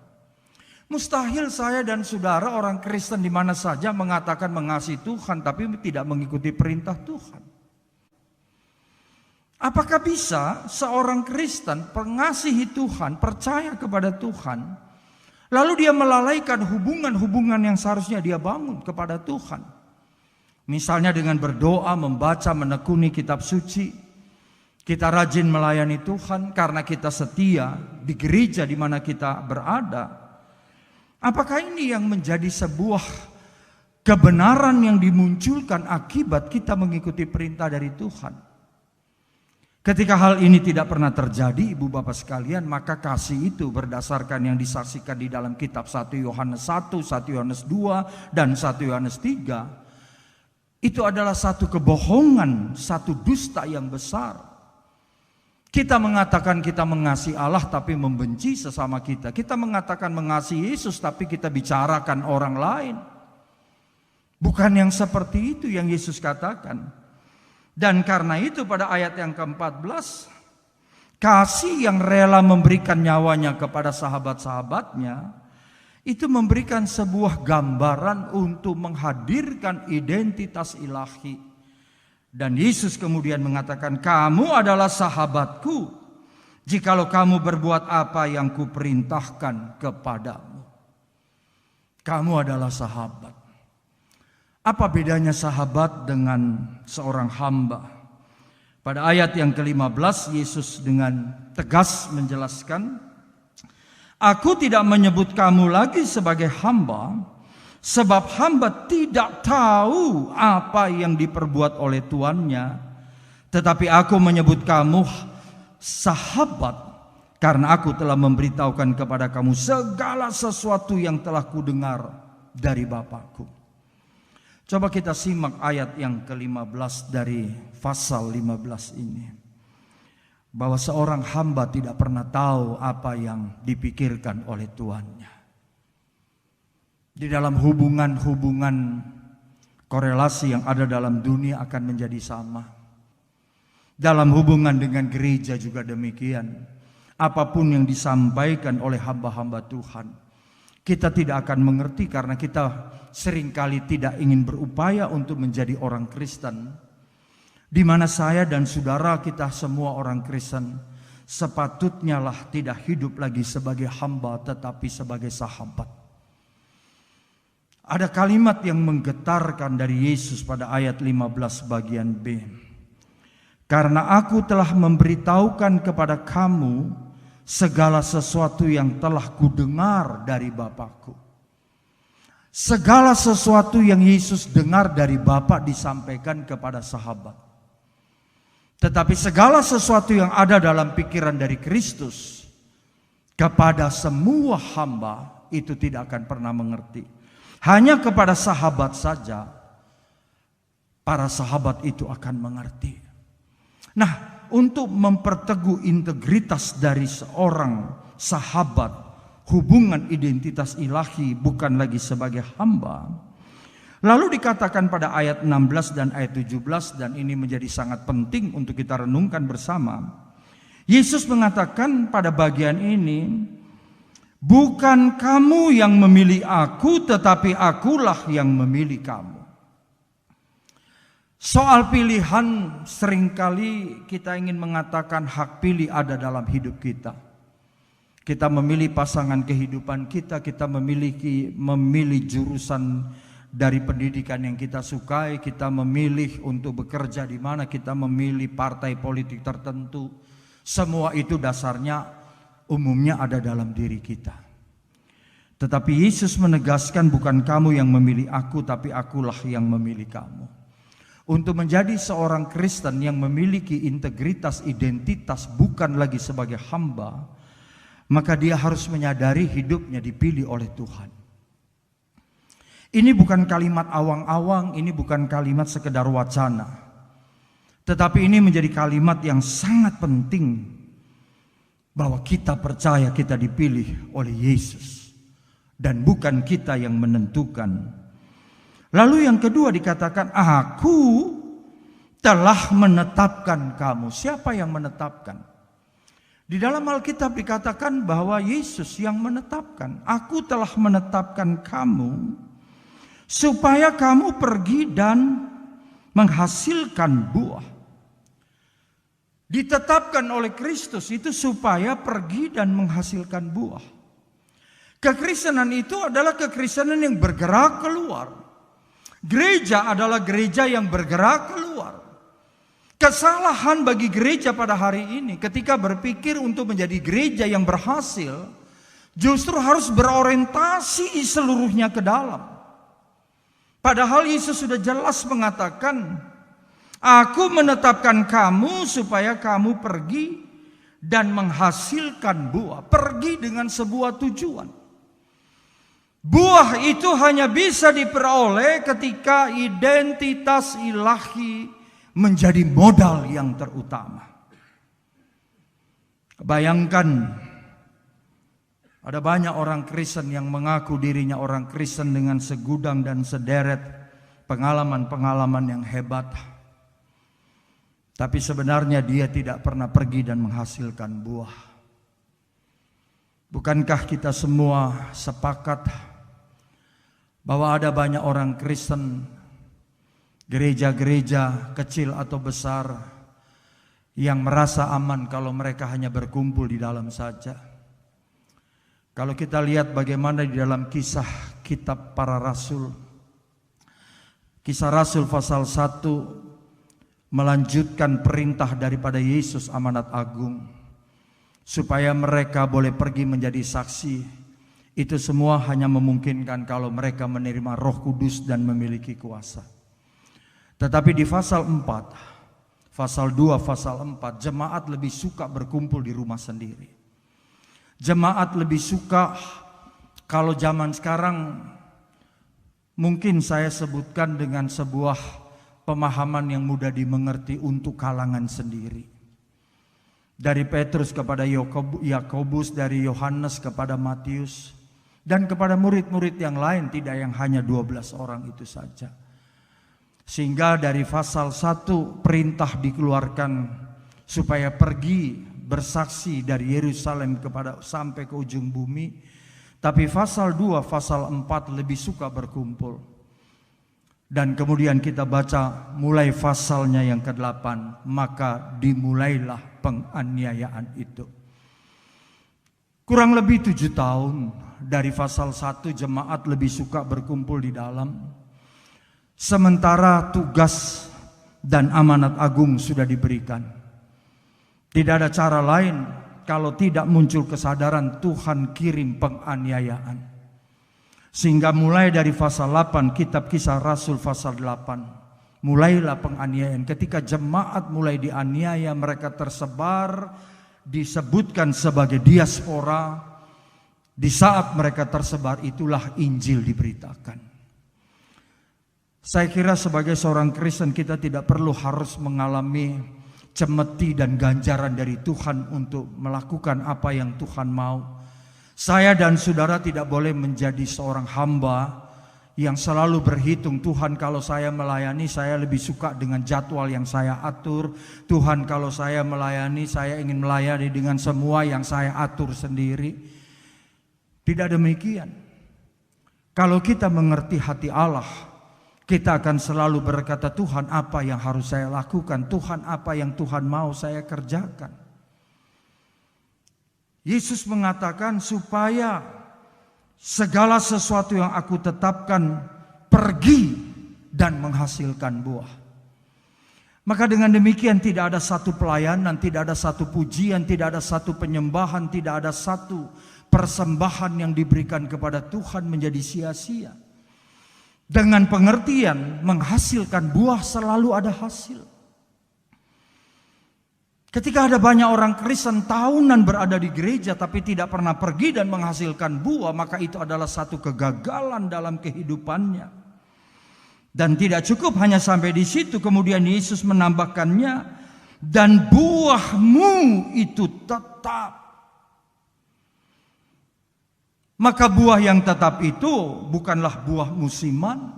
Mustahil saya dan saudara orang Kristen di mana saja mengatakan mengasihi Tuhan tapi tidak mengikuti perintah Tuhan. Apakah bisa seorang Kristen mengasihi Tuhan, percaya kepada Tuhan, lalu dia melalaikan hubungan-hubungan yang seharusnya dia bangun kepada Tuhan? Misalnya dengan berdoa, membaca, menekuni kitab suci. Kita rajin melayani Tuhan karena kita setia di gereja di mana kita berada. Apakah ini yang menjadi sebuah kebenaran yang dimunculkan akibat kita mengikuti perintah dari Tuhan? Ketika hal ini tidak pernah terjadi, ibu bapak sekalian, maka kasih itu berdasarkan yang disaksikan di dalam kitab 1 Yohanes 1, 1 Yohanes 2, dan 1 Yohanes 3, itu adalah satu kebohongan, satu dusta yang besar. Kita mengatakan kita mengasihi Allah tapi membenci sesama kita. Kita mengatakan mengasihi Yesus tapi kita bicarakan orang lain. Bukan yang seperti itu yang Yesus katakan. Dan karena itu pada ayat yang ke-14, kasih yang rela memberikan nyawanya kepada sahabat-sahabatnya, itu memberikan sebuah gambaran untuk menghadirkan identitas ilahi. Dan Yesus kemudian mengatakan, kamu adalah sahabatku jikalau kamu berbuat apa yang kuperintahkan kepadamu. Kamu adalah sahabat. Apa bedanya sahabat dengan seorang hamba? Pada ayat yang ke-15 Yesus dengan tegas menjelaskan, aku tidak menyebut kamu lagi sebagai hamba, sebab hamba tidak tahu apa yang diperbuat oleh tuannya. Tetapi aku menyebut kamu sahabat, karena aku telah memberitahukan kepada kamu segala sesuatu yang telah kudengar dari Bapakku. Coba kita simak ayat yang ke-15 dari pasal 15 ini. Bahwa seorang hamba tidak pernah tahu apa yang dipikirkan oleh tuannya. Di dalam hubungan korelasi yang ada dalam dunia akan menjadi sama. Dalam hubungan dengan gereja juga demikian. Apapun yang disampaikan oleh hamba-hamba Tuhan, kita tidak akan mengerti karena kita seringkali tidak ingin berupaya untuk menjadi orang Kristen. Di mana saya dan saudara kita semua orang Kristen sepatutnya lah tidak hidup lagi sebagai hamba tetapi sebagai sahabat. Ada kalimat yang menggetarkan dari Yesus pada ayat 15 bagian B. Karena aku telah memberitahukan kepada kamu segala sesuatu yang telah kudengar dari Bapakku. Segala sesuatu yang Yesus dengar dari Bapa disampaikan kepada sahabat. Tetapi segala sesuatu yang ada dalam pikiran dari Kristus kepada semua hamba itu tidak akan pernah mengerti. Hanya kepada sahabat saja para sahabat itu akan mengerti. Nah, untuk memperteguh integritas dari seorang sahabat, hubungan identitas ilahi bukan lagi sebagai hamba. Lalu dikatakan pada ayat 16 dan ayat 17, dan ini menjadi sangat penting untuk kita renungkan bersama. Yesus mengatakan pada bagian ini, bukan kamu yang memilih aku, tetapi akulah yang memilih kamu. Soal pilihan, seringkali kita ingin mengatakan hak pilih ada dalam hidup kita. Kita memilih pasangan kehidupan kita memilih jurusan dari pendidikan yang kita sukai, kita memilih untuk bekerja di mana, kita memilih partai politik tertentu. Semua itu dasarnya umumnya ada dalam diri kita. Tetapi Yesus menegaskan bukan kamu yang memilih aku, tapi akulah yang memilih kamu. Untuk menjadi seorang Kristen yang memiliki integritas identitas bukan lagi sebagai hamba, maka dia harus menyadari hidupnya dipilih oleh Tuhan. Ini bukan kalimat awang-awang, ini bukan kalimat sekedar wacana. Tetapi ini menjadi kalimat yang sangat penting. Bahwa kita percaya kita dipilih oleh Yesus. Dan bukan kita yang menentukan. Lalu yang kedua dikatakan, aku telah menetapkan kamu. Siapa yang menetapkan? Di dalam Alkitab dikatakan bahwa Yesus yang menetapkan. Aku telah menetapkan kamu supaya kamu pergi dan menghasilkan buah. Ditetapkan oleh Kristus itu supaya pergi dan menghasilkan buah. Kekristenan itu adalah kekristenan yang bergerak keluar. Gereja adalah gereja yang bergerak keluar. Kesalahan bagi gereja pada hari ini ketika berpikir untuk menjadi gereja yang berhasil, justru harus berorientasi seluruhnya ke dalam. Padahal Yesus sudah jelas mengatakan, aku menetapkan kamu supaya kamu pergi dan menghasilkan buah. Pergi dengan sebuah tujuan. Buah itu hanya bisa diperoleh ketika identitas ilahi menjadi modal yang terutama. Bayangkan, ada banyak orang Kristen yang mengaku dirinya orang Kristen dengan segudang dan sederet pengalaman-pengalaman yang hebat. Tapi sebenarnya dia tidak pernah pergi dan menghasilkan buah. Bukankah kita semua sepakat bahwa ada banyak orang Kristen, gereja-gereja kecil atau besar, yang merasa aman kalau mereka hanya berkumpul di dalam saja? Kalau kita lihat bagaimana di dalam kisah kitab para rasul, Kisah Rasul pasal 1 melanjutkan perintah daripada Yesus amanat agung supaya mereka boleh pergi menjadi saksi. Itu semua hanya memungkinkan kalau mereka menerima Roh Kudus dan memiliki kuasa. Tetapi di pasal 4, pasal 2, pasal 4, jemaat lebih suka berkumpul di rumah sendiri. Jemaat lebih suka, kalau zaman sekarang mungkin saya sebutkan dengan sebuah pemahaman yang mudah dimengerti, untuk kalangan sendiri. Dari Petrus kepada Yakobus, dari Yohanes kepada Matius, dan kepada murid-murid yang lain, tidak yang hanya 12 orang itu saja. Sehingga dari pasal 1 perintah dikeluarkan supaya pergi bersaksi dari Yerusalem sampai ke ujung bumi. Tapi pasal 2, pasal 4 lebih suka berkumpul. Dan kemudian kita baca mulai pasalnya yang ke-8, maka dimulailah penganiayaan itu. Kurang lebih 7 tahun dari pasal 1 jemaat lebih suka berkumpul di dalam. Sementara tugas dan amanat agung sudah diberikan. Tidak ada cara lain kalau tidak muncul kesadaran Tuhan kirim penganiayaan. Sehingga mulai dari pasal 8 kitab Kisah Rasul pasal 8, mulailah penganiayaan. Ketika jemaat mulai dianiaya, mereka tersebar, disebutkan sebagai diaspora. Di saat mereka tersebar itulah Injil diberitakan. Saya kira sebagai seorang Kristen kita tidak perlu harus mengalami cemeti dan ganjaran dari Tuhan untuk melakukan apa yang Tuhan mau. Saya dan saudara tidak boleh menjadi seorang hamba yang selalu berhitung, Tuhan kalau saya melayani saya lebih suka dengan jadwal yang saya atur. Tuhan kalau saya melayani, saya ingin melayani dengan semua yang saya atur sendiri. Tidak demikian. Kalau kita mengerti hati Allah, kita akan selalu berkata, Tuhan apa yang harus saya lakukan, Tuhan apa yang Tuhan mau saya kerjakan. Yesus mengatakan supaya segala sesuatu yang aku tetapkan pergi dan menghasilkan buah. Maka dengan demikian tidak ada satu pelayanan, tidak ada satu pujian, tidak ada satu penyembahan, tidak ada satu persembahan yang diberikan kepada Tuhan menjadi sia-sia. Dengan pengertian menghasilkan buah selalu ada hasil. Ketika ada banyak orang Kristen tahunan berada di gereja tapi tidak pernah pergi dan menghasilkan buah, maka itu adalah satu kegagalan dalam kehidupannya. Dan tidak cukup hanya sampai di situ, kemudian Yesus menambahkannya, dan buahmu itu tetap. Maka buah yang tetap itu bukanlah buah musiman.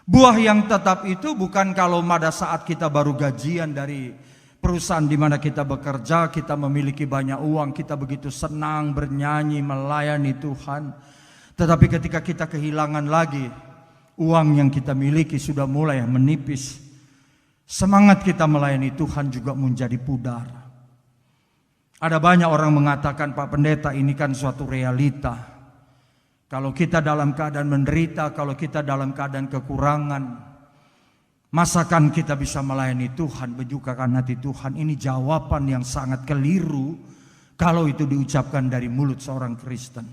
Buah yang tetap itu bukan kalau pada saat kita baru gajian dari perusahaan di mana kita bekerja, kita memiliki banyak uang, kita begitu senang bernyanyi melayani Tuhan. Tetapi ketika kita kehilangan lagi uang yang kita miliki sudah mulai menipis, semangat kita melayani Tuhan juga menjadi pudar. Ada banyak orang mengatakan, Pak Pendeta, ini kan suatu realita. Kalau kita dalam keadaan menderita, kalau kita dalam keadaan kekurangan, masakan kita bisa melayani Tuhan, menyukakan hati Tuhan? Ini jawaban yang sangat keliru kalau itu diucapkan dari mulut seorang Kristen.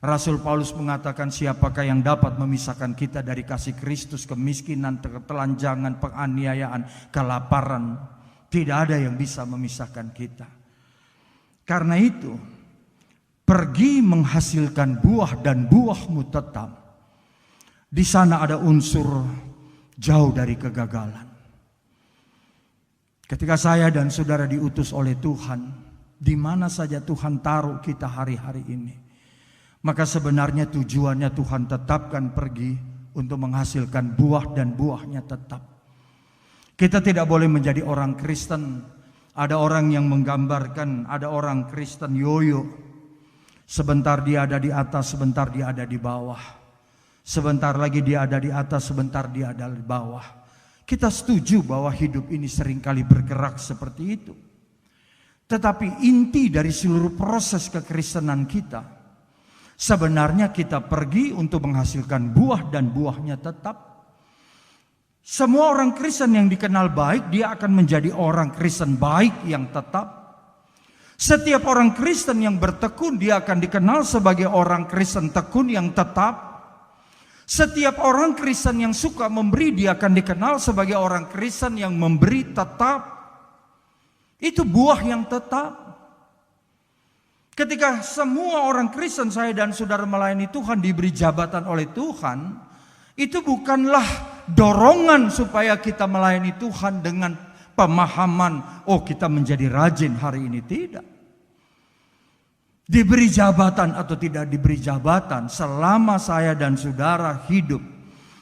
Rasul Paulus mengatakan, siapakah yang dapat memisahkan kita dari kasih Kristus? Kemiskinan, ketelanjangan, penganiayaan, kelaparan. Tidak ada yang bisa memisahkan kita. Karena itu, pergi menghasilkan buah dan buahmu tetap. Di sana ada unsur jauh dari kegagalan. Ketika saya dan saudara diutus oleh Tuhan, di mana saja Tuhan taruh kita hari-hari ini, maka sebenarnya tujuannya Tuhan tetapkan pergi untuk menghasilkan buah dan buahnya tetap. Kita tidak boleh menjadi orang Kristen. Ada orang yang menggambarkan, ada orang Kristen yoyo. Sebentar dia ada di atas, sebentar dia ada di bawah. Sebentar lagi dia ada di atas, sebentar dia ada di bawah. Kita setuju bahwa hidup ini seringkali bergerak seperti itu. Tetapi inti dari seluruh proses kekristenan kita, sebenarnya kita pergi untuk menghasilkan buah dan buahnya tetap. Semua orang Kristen yang dikenal baik, dia akan menjadi orang Kristen baik yang tetap. Setiap orang Kristen yang bertekun, dia akan dikenal sebagai orang Kristen tekun yang tetap. Setiap orang Kristen yang suka memberi, dia akan dikenal sebagai orang Kristen yang memberi tetap. Itu buah yang tetap. Ketika semua orang Kristen, saya dan saudara melayani Tuhan, diberi jabatan oleh Tuhan, itu bukanlah dorongan supaya kita melayani Tuhan dengan pemahaman, oh kita menjadi rajin hari ini. Tidak. Diberi jabatan atau tidak diberi jabatan, selama saya dan saudara hidup,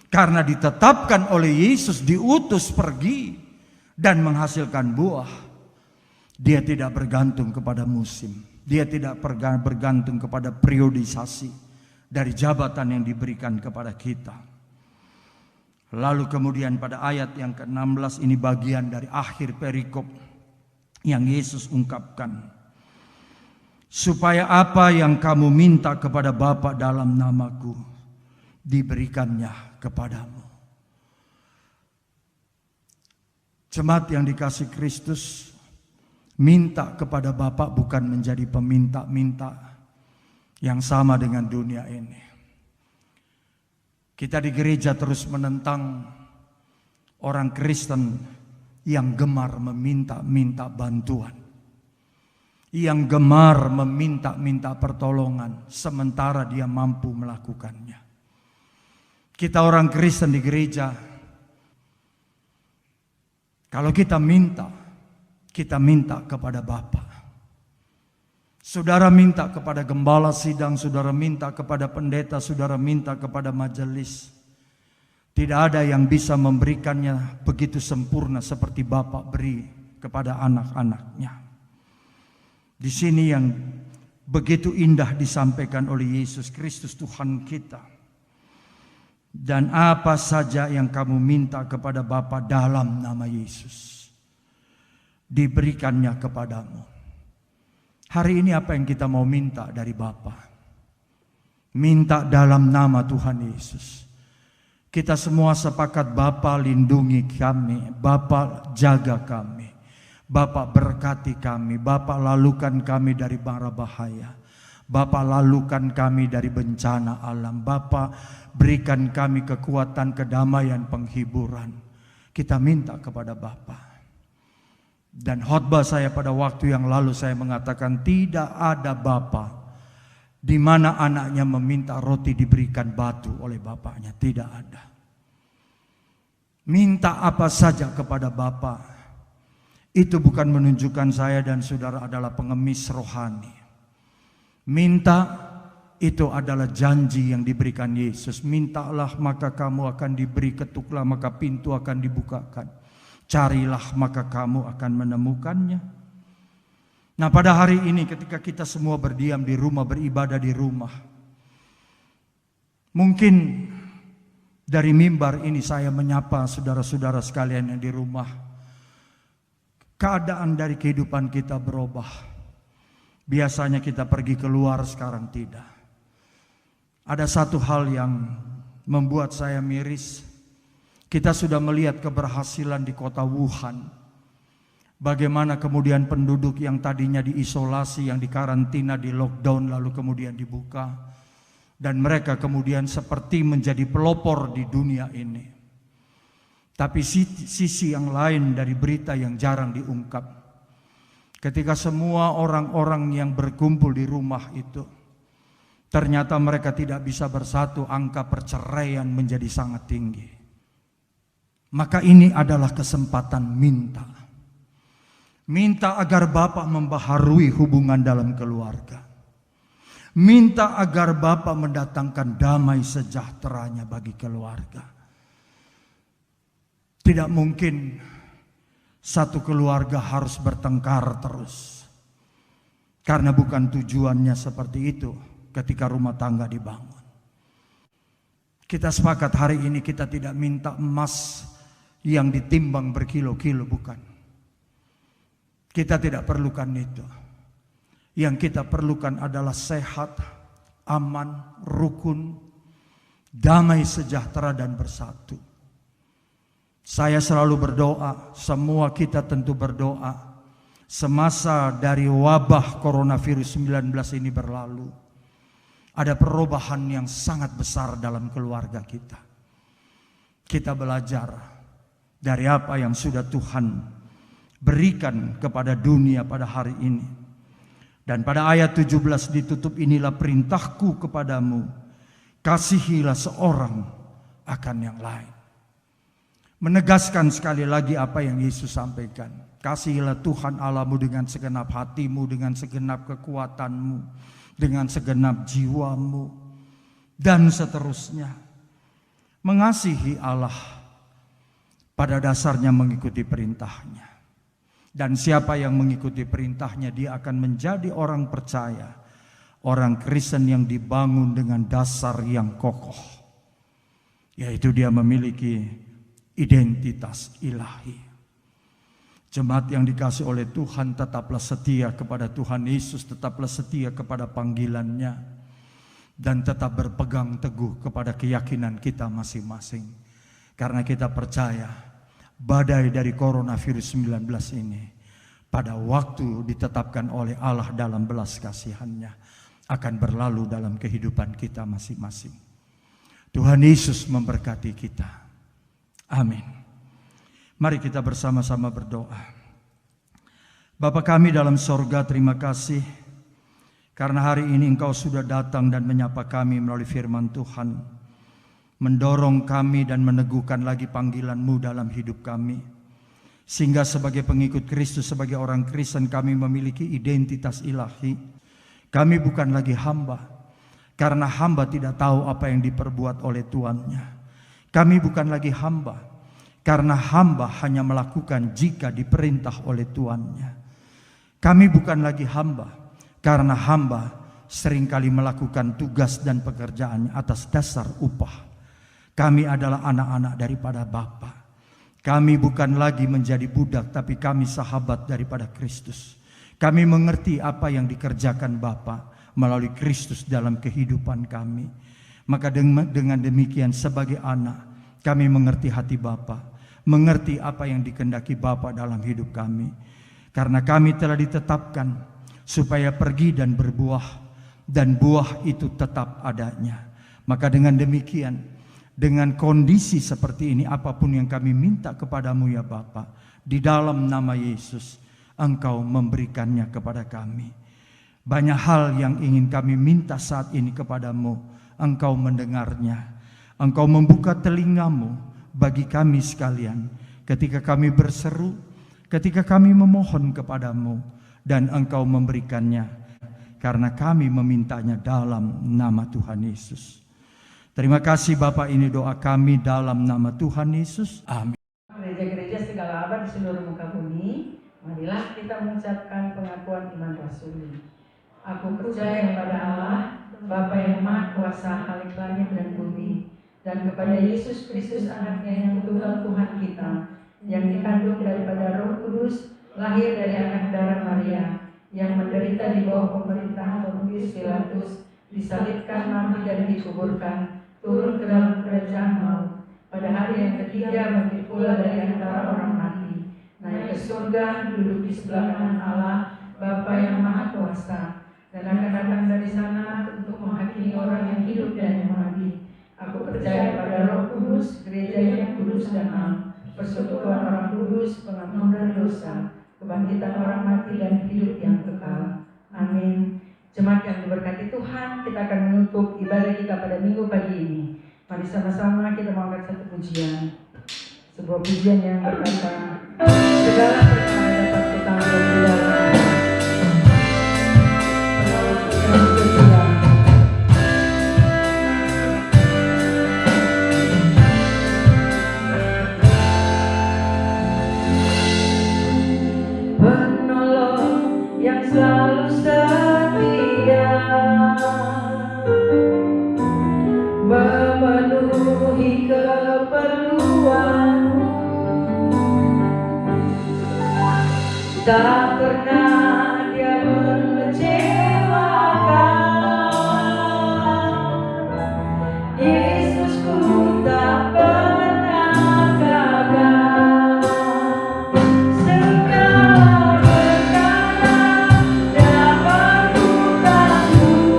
karena ditetapkan oleh Yesus, diutus pergi dan menghasilkan buah, dia tidak bergantung kepada musim. Dia tidak bergantung kepada periodisasi dari jabatan yang diberikan kepada kita. Lalu kemudian pada ayat yang ke-16 ini bagian dari akhir perikop yang Yesus ungkapkan. Supaya apa yang kamu minta kepada Bapa dalam namaku, diberikannya kepadamu. Jemaat yang dikasihi Kristus, minta kepada Bapa bukan menjadi peminta-minta yang sama dengan dunia ini. Kita di gereja terus menentang orang Kristen yang gemar meminta-minta bantuan, yang gemar meminta-minta pertolongan sementara dia mampu melakukannya. Kita orang Kristen di gereja, kalau kita minta kepada Bapa. Saudara minta kepada gembala sidang, saudara minta kepada pendeta, saudara minta kepada majelis. Tidak ada yang bisa memberikannya begitu sempurna seperti Bapa beri kepada anak-anaknya. Di sini yang begitu indah disampaikan oleh Yesus Kristus Tuhan kita. Dan apa saja yang kamu minta kepada Bapa dalam nama Yesus, diberikannya kepadamu. Hari ini apa yang kita mau minta dari Bapa? Minta dalam nama Tuhan Yesus. Kita semua sepakat, Bapa lindungi kami, Bapa jaga kami, Bapa berkati kami, Bapa lalukan kami dari mara bahaya, Bapa lalukan kami dari bencana alam, Bapa berikan kami kekuatan, kedamaian, penghiburan. Kita minta kepada Bapa. Dan khotbah saya pada waktu yang lalu saya mengatakan tidak ada bapa di mana anaknya meminta roti diberikan batu oleh bapaknya, tidak ada. Minta apa saja kepada Bapa. Itu bukan menunjukkan saya dan saudara adalah pengemis rohani. Minta itu adalah janji yang diberikan Yesus. Mintalah maka kamu akan diberi, ketuklah maka pintu akan dibukakan. Carilah maka kamu akan menemukannya. Nah, pada hari ini ketika kita semua berdiam di rumah, beribadah di rumah, mungkin dari mimbar ini saya menyapa saudara-saudara sekalian yang di rumah. Keadaan dari kehidupan kita berubah. Biasanya kita pergi keluar, sekarang tidak. Ada satu hal yang membuat saya miris. Kita sudah melihat keberhasilan di kota Wuhan. Bagaimana kemudian penduduk yang tadinya diisolasi, yang dikarantina, di lockdown, lalu kemudian dibuka. Dan mereka kemudian seperti menjadi pelopor di dunia ini. Tapi sisi yang lain dari berita yang jarang diungkap. Ketika semua orang-orang yang berkumpul di rumah itu, ternyata mereka tidak bisa bersatu, angka perceraian menjadi sangat tinggi. Maka ini adalah kesempatan minta. Minta agar Bapa membaharui hubungan dalam keluarga. Minta agar Bapa mendatangkan damai sejahteranya bagi keluarga. Tidak mungkin satu keluarga harus bertengkar terus. Karena bukan tujuannya seperti itu ketika rumah tangga dibangun. Kita sepakat hari ini kita tidak minta emas yang ditimbang berkilo-kilo, bukan. Kita tidak perlukan itu. Yang kita perlukan adalah sehat, aman, rukun, damai sejahtera dan bersatu. Saya selalu berdoa, semua kita tentu berdoa, semasa dari wabah coronavirus 19 ini berlalu, ada perubahan yang sangat besar dalam keluarga kita. Kita belajar dari apa yang sudah Tuhan berikan kepada dunia pada hari ini. Dan pada ayat 17 ditutup, inilah perintahku kepadamu, kasihilah seorang akan yang lain. Menegaskan sekali lagi apa yang Yesus sampaikan. Kasihilah Tuhan Allahmu dengan segenap hatimu, dengan segenap kekuatanmu, dengan segenap jiwamu, dan seterusnya. Mengasihi Allah pada dasarnya mengikuti perintahnya. Dan siapa yang mengikuti perintahnya, dia akan menjadi orang percaya, orang Kristen yang dibangun dengan dasar yang kokoh, yaitu dia memiliki identitas ilahi. Jemaat yang dikasih oleh Tuhan, tetaplah setia kepada Tuhan Yesus, tetaplah setia kepada panggilannya, dan tetap berpegang teguh kepada keyakinan kita masing-masing. Karena kita percaya badai dari coronavirus 19 ini pada waktu ditetapkan oleh Allah dalam belas kasihannya akan berlalu dalam kehidupan kita masing-masing. Tuhan Yesus memberkati kita. Amin. Mari kita bersama-sama berdoa. Bapa kami dalam sorga, terima kasih karena hari ini Engkau sudah datang dan menyapa kami melalui firman Tuhan, mendorong kami dan meneguhkan lagi panggilan-Mu dalam hidup kami. Sehingga sebagai pengikut Kristus, sebagai orang Kristen, kami memiliki identitas ilahi. Kami bukan lagi hamba, karena hamba tidak tahu apa yang diperbuat oleh tuannya. Kami bukan lagi hamba, karena hamba hanya melakukan jika diperintah oleh tuannya. Kami bukan lagi hamba, karena hamba seringkali melakukan tugas dan pekerjaannya atas dasar upah. Kami adalah anak-anak daripada Bapa. Kami bukan lagi menjadi budak, tapi kami sahabat daripada Kristus. Kami mengerti apa yang dikerjakan Bapa melalui Kristus dalam kehidupan kami. Maka dengan demikian sebagai anak, kami mengerti hati Bapa, mengerti apa yang dikehendaki Bapa dalam hidup kami. Karena kami telah ditetapkan supaya pergi dan berbuah, dan buah itu tetap adanya. Maka dengan demikian, dengan kondisi seperti ini, apapun yang kami minta kepadamu ya Bapa, di dalam nama Yesus, Engkau memberikannya kepada kami. Banyak hal yang ingin kami minta saat ini kepadamu, Engkau mendengarnya. Engkau membuka telingamu bagi kami sekalian, ketika kami berseru, ketika kami memohon kepadamu, dan Engkau memberikannya, karena kami memintanya dalam nama Tuhan Yesus. Terima kasih Bapak, ini doa kami dalam nama Tuhan Yesus. Amin. Gereja-gereja segala abad di seluruh muka bumi, marilah kita mengucapkan pengakuan iman rasuli. Aku percaya kepada Allah, Bapa yang Maha Kuasa Khalik langit dan bumi, dan kepada Yesus Kristus anaknya yang tunggal Tuhan kita, yang dikandung daripada Roh Kudus, lahir dari anak darah Maria, yang menderita di bawah pemerintahan Pontius Pilatus, disalibkan, mati dan dikuburkan, turun ke dalam kerajaan maut, pada hari yang ketiga bangkit pula dari antara orang mati, naik ke surga, duduk di sebelah kanan Allah, Bapa yang Maha Kuasa, dan akan datang dari sana untuk menghakimi orang yang hidup dan yang mati. Aku percaya pada Roh Kudus, gereja yang kudus dan am, persekutuan orang kudus, pengampunan dosa, kebangkitan orang mati dan hidup yang kekal. Amin. Jemaat yang diberkati Tuhan, kita akan menutup ibadah kita pada minggu pagi ini. Mari sama-sama kita mengangkat satu pujian. Sebuah pujian yang berkata, segala perkara dapat kita anggap biasa. Penolong dan setia. Penolong yang selalu setia, memenuhi keperluanmu, tak pernah dia mengecewakan. Yesusku tak pernah gagal. Segala perkara dapat ku tanggung.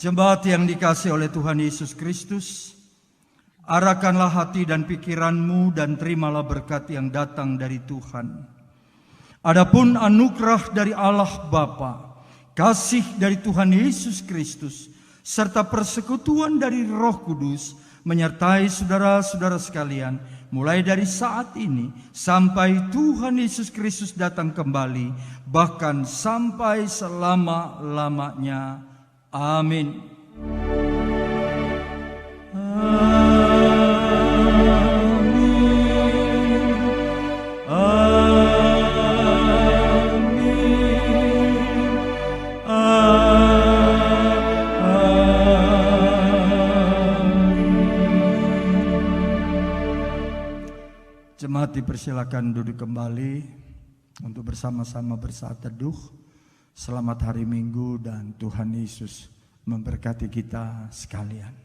Jemaat yang dikasihi oleh Tuhan Yesus Kristus, arahkanlah hati dan pikiranmu dan terimalah berkat yang datang dari Tuhan. Adapun anugerah dari Allah Bapa, kasih dari Tuhan Yesus Kristus, serta persekutuan dari Roh Kudus menyertai saudara-saudara sekalian, mulai dari saat ini sampai Tuhan Yesus Kristus datang kembali, bahkan sampai selama-lamanya. Amin. Jemaat dipersilakan duduk kembali untuk bersama-sama bersaat teduh. Selamat hari Minggu dan Tuhan Yesus memberkati kita sekalian.